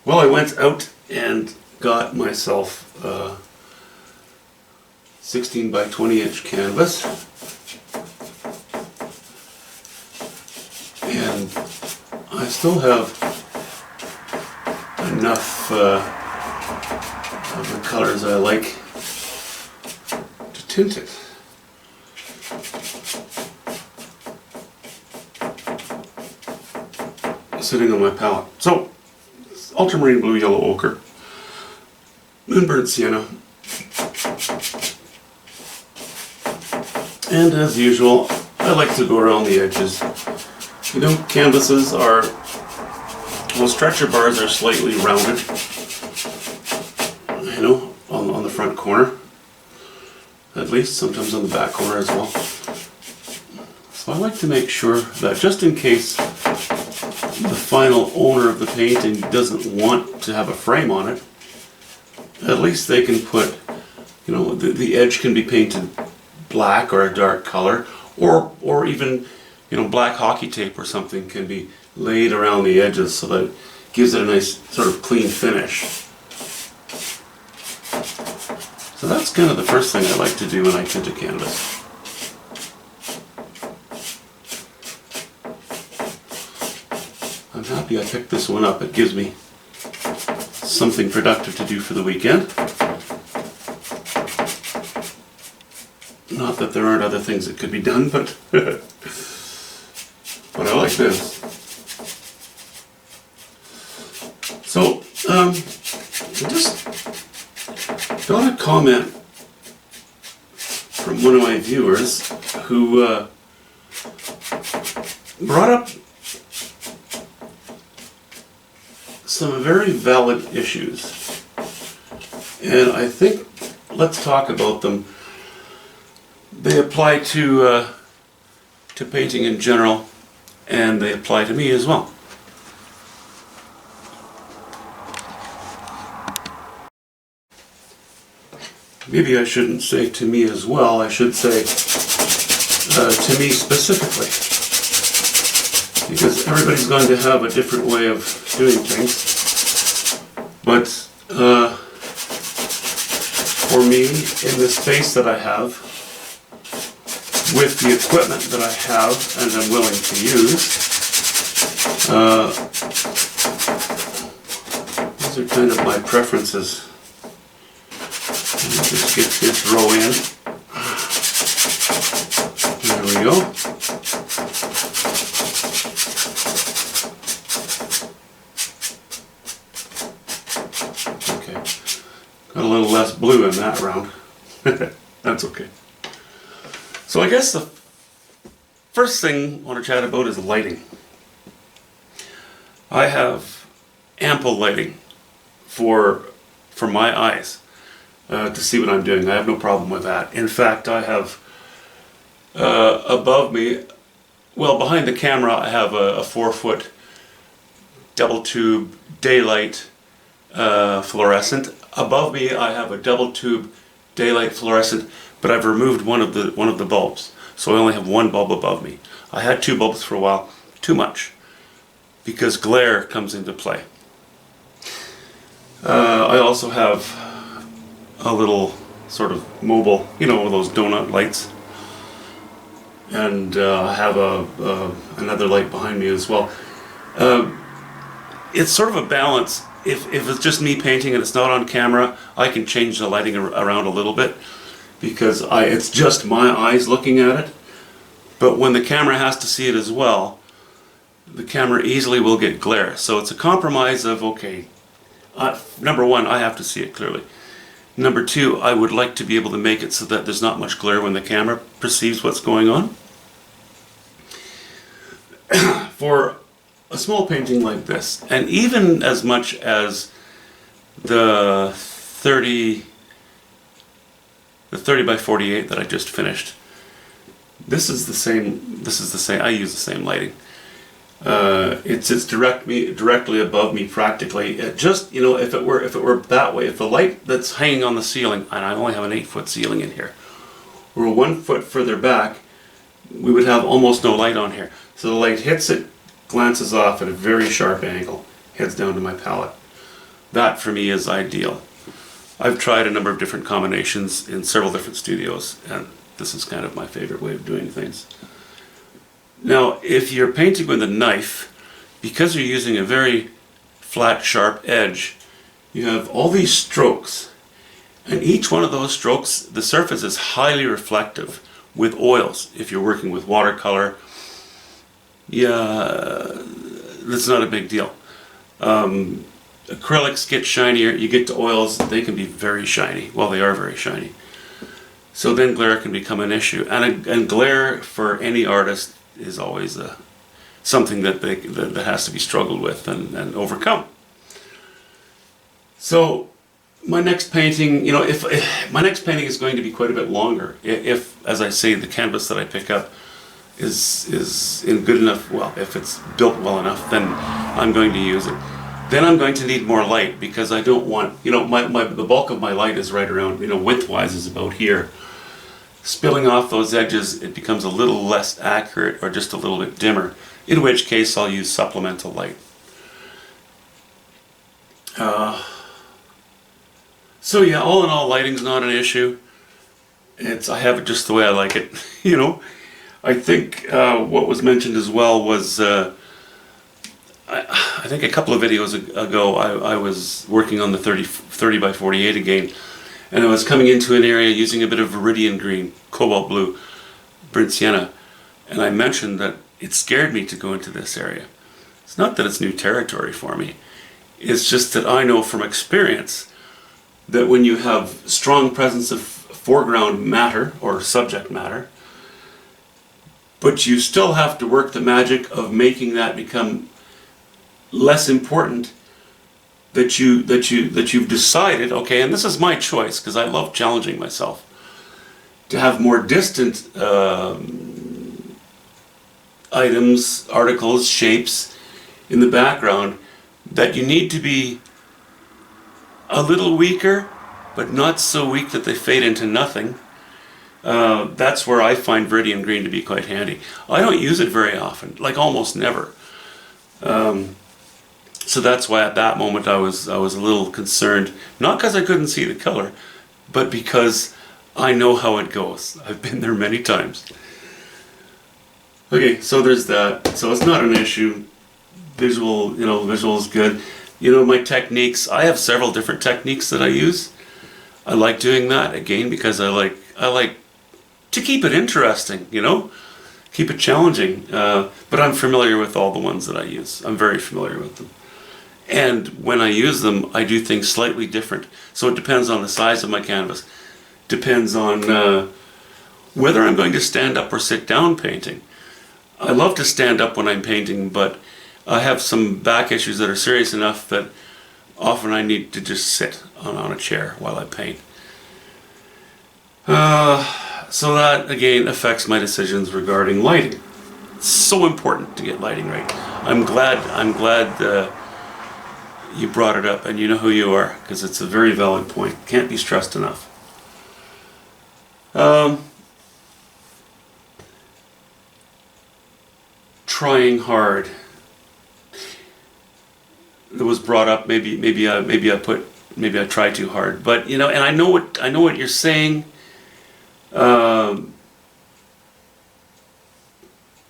Well, I went out and got myself 16 by 20 inch canvas, and I still have enough of the colors I like to tint it. Sitting on my palette. So, ultramarine blue, yellow ochre, and burnt sienna. And as usual, I like to go around the edges. You know, canvases are, well, stretcher bars are slightly rounded, you know, on the front corner, at least, sometimes on the back corner as well. So I like to make sure that just in case the final owner of the painting doesn't want to have a frame on it, at least they can put, you know, the edge can be painted black or a dark color, or even, you know, black hockey tape or something can be laid around the edges so that it gives it a nice sort of clean finish. So that's kind of the first thing I like to do when I tint a canvas. I'm happy I picked this one up. It gives me something productive to do for the weekend. Not that there aren't other things that could be done, but but I like this. So, I just got a comment from one of my viewers who brought up some very valid issues, and I think let's talk about them. They apply to painting in general, and they apply to me as well. Maybe I shouldn't say to me as well, I should say to me specifically, because everybody's going to have a different way of doing things. But for me, in the space that I have, with the equipment that I have and I'm willing to use, these are kind of my preferences. Let me just get this row in. There we go. Okay, got a little less blue in that round. That's okay. So I guess the first thing I want to chat about is lighting. I have ample lighting for my eyes to see what I'm doing. I have no problem with that. In fact, I have above me, well, behind the camera, I have a 4-foot double tube daylight fluorescent. Above me, I have a double tube daylight fluorescent, but I've removed one of the bulbs, so I only have one bulb above me. I had 2 bulbs for a while, too much, because glare comes into play. I also have a little sort of mobile, you know, one of those donut lights, and I have another light behind me as well. It's sort of a balance. If it's just me painting and it's not on camera, I can change the lighting around a little bit, because it's just my eyes looking at it. But when the camera has to see it as well, the camera easily will get glare. So it's a compromise of, okay, number one, I have to see it clearly. Number two, I would like to be able to make it so that there's not much glare when the camera perceives what's going on. For a small painting like this, and even as much as the 30 by 48 that I just finished, this is the same. I use the same lighting. It sits directly above me practically. It just, you know, if it were that way, if the light that's hanging on the ceiling, and I only have an 8-foot ceiling in here, were 1 foot further back, we would have almost no light on here. So the light hits it, glances off at a very sharp angle, heads down to my palette. that for me is ideal. I've tried a number of different combinations in several different studios, and this is kind of my favorite way of doing things. Now, if you're painting with a knife, because you're using a very flat, sharp edge, you have all these strokes, and each one of those strokes, the surface is highly reflective with oils. If you're working with watercolor, yeah, that's not a big deal. Acrylics get shinier, you get to oils, they can be very shiny. Well, they are very shiny. So then glare can become an issue. And glare for any artist is always something that has to be struggled with and overcome. So my next painting, if my next painting is going to be quite a bit longer, if, as I say, the canvas that I pick up is in good enough, well, if it's built well enough, then I'm going to use it. Then I'm going to need more light, because I don't want, the bulk of my light is right around, widthwise is about here. Spilling off those edges, it becomes a little less accurate or just a little bit dimmer, in which case I'll use supplemental light. So yeah, all in all, lighting's not an issue. I have it just the way I like it, I think what was mentioned as well was, I think a couple of videos ago I was working on the 30 by 48 again, and I was coming into an area using a bit of viridian green, cobalt blue, burnt sienna, and I mentioned that it scared me to go into this area. It's not that it's new territory for me, it's just that I know from experience that when you have strong presence of foreground matter or subject matter, but you still have to work the magic of making that become less important, that you've decided, okay, and this is my choice because I love challenging myself, to have more distant items, articles, shapes in the background, that you need to be a little weaker, but not so weak that they fade into nothing. That's where I find viridian green to be quite handy. I don't use it very often, like almost never. So that's why at that moment I was a little concerned, not because I couldn't see the color, but because I know how it goes. I've been there many times. Okay, so there's that. So it's not an issue. Visual is good. My techniques, I have several different techniques that I use. I like doing that, again, because I like to keep it interesting, keep it challenging. But I'm familiar with all the ones that I use. I'm very familiar with them. And when I use them, I do things slightly different. So it depends on the size of my canvas. Depends on whether I'm going to stand up or sit down painting. I love to stand up when I'm painting, but I have some back issues that are serious enough that often I need to just sit on a chair while I paint. So that, again, affects my decisions regarding lighting. It's so important to get lighting right. I'm glad you brought it up, and you know who you are, because it's a very valid point. Can't be stressed enough. Trying hard. It was brought up. Maybe I try too hard. But and I know what you're saying.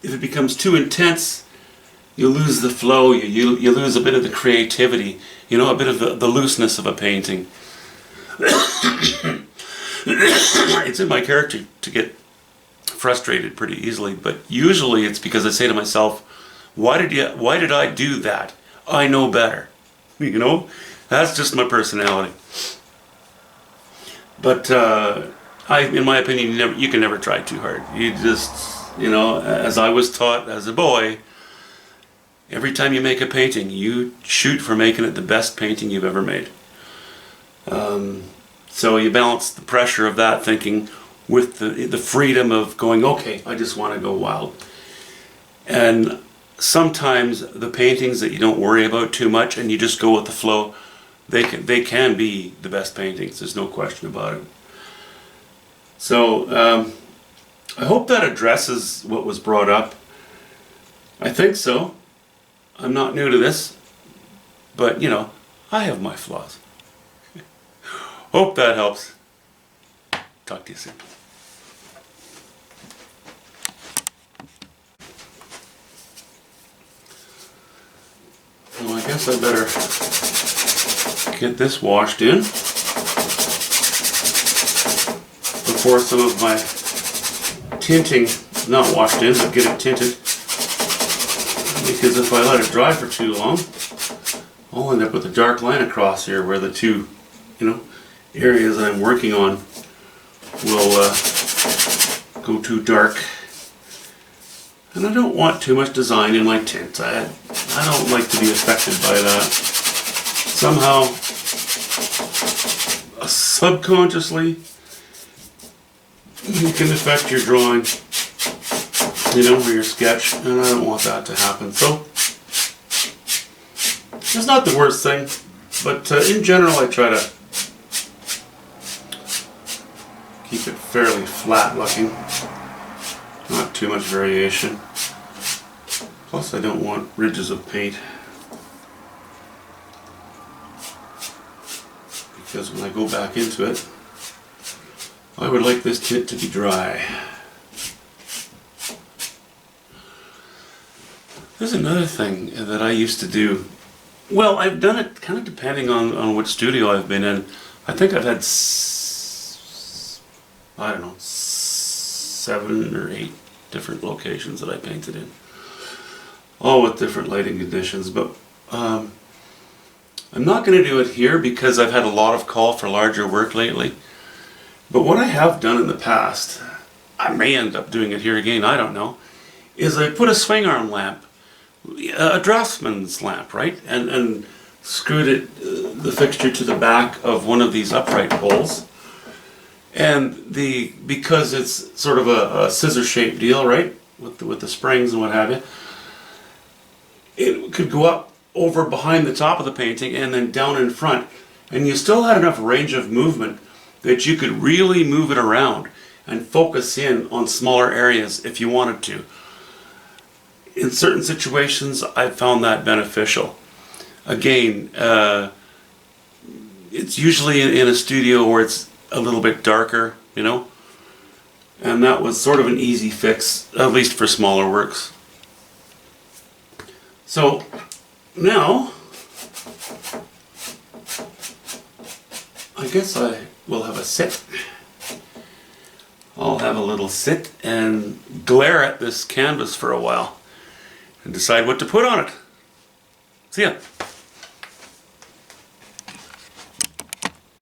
If it becomes too intense, you lose the flow. You lose a bit of the creativity. A bit of the looseness of a painting. It's in my character to get frustrated pretty easily, but usually it's because I say to myself, why did I do that? I know better. That's just my personality. But in my opinion, you can never try too hard. You just, as I was taught as a boy, every time you make a painting, you shoot for making it the best painting you've ever made. So you balance the pressure of that thinking with the freedom of going, okay, I just want to go wild. And sometimes the paintings that you don't worry about too much and you just go with the flow, they can be the best paintings. There's no question about it. So I hope that addresses what was brought up. I think so. I'm not new to this, but I have my flaws. Hope that helps. Talk to you soon. Well, I guess I better get this washed in before some of my tinting, not washed in, but get it tinted. Because if I let it dry for too long, I'll end up with a dark line across here where the two, areas that I'm working on will go too dark. And I don't want too much design in my tint. I don't like to be affected by that. Somehow, subconsciously, you can affect your drawing, or your sketch, and I don't want that to happen. So, it's not the worst thing, but in general I try to keep it fairly flat looking, not too much variation. Plus I don't want ridges of paint, because when I go back into it, I would like this tint to be dry. There's another thing that I used to do. Well, I've done it kind of depending on which studio I've been in. I think I've had, 7 or 8 different locations that I painted in. All with different lighting conditions, but I'm not going to do it here because I've had a lot of call for larger work lately. But what I have done in the past, I may end up doing it here again, I don't know, is I put a swing arm lamp, a draftsman's lamp, right? And screwed the fixture to the back of one of these upright poles. And because it's sort of a scissor-shaped deal, right? With the springs and what have you, it could go up over behind the top of the painting and then down in front. And you still had enough range of movement that you could really move it around and focus in on smaller areas if you wanted to. In certain situations, I've found that beneficial. Again, it's usually in a studio where it's a little bit darker, and that was sort of an easy fix, at least for smaller works. So now, I guess I will have a sit. I'll have a little sit and glare at this canvas for a while and decide what to put on it. See ya.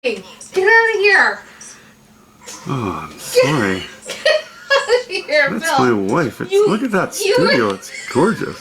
Hey, get out of here! Oh, I'm sorry. Get out of here, That's Bill. my wife. Look at that studio. It's gorgeous.